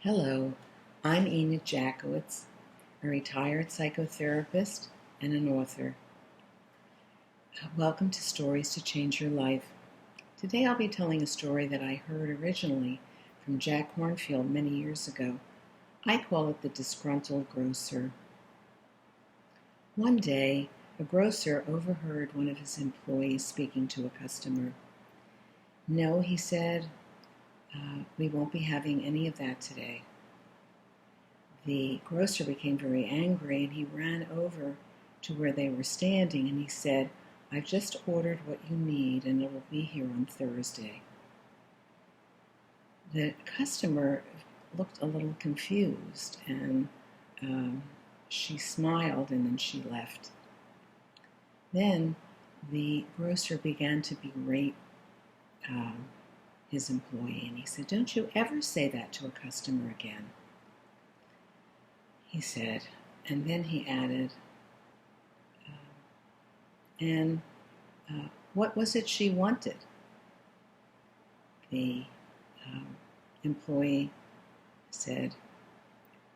Hello, I'm Enid Jackowitz, a retired psychotherapist and an author. Welcome to Stories to Change Your Life. Today I'll be telling a story that I heard originally from Jack Kornfield many years ago. I call it The Disgruntled Grocer. One day, a grocer overheard one of his employees speaking to a customer. "No," he said, "we won't be having any of that today." The grocer became very angry and he ran over to where they were standing and he said, "I've just ordered what you need and it will be here on Thursday." The customer looked a little confused and she smiled and then she left. Then the grocer began to berate his employee and he said, "Don't you ever say that to a customer again." He said, and then he added, and what was it she wanted? The employee said,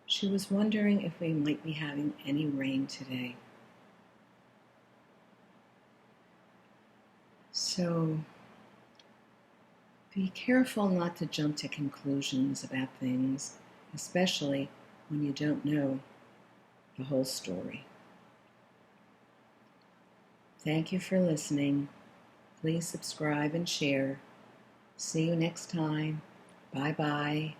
"She was wondering if we might be having any rain today." So be careful not to jump to conclusions about things, especially when you don't know the whole story. Thank you for listening. Please subscribe and share. See you next time. Bye-bye.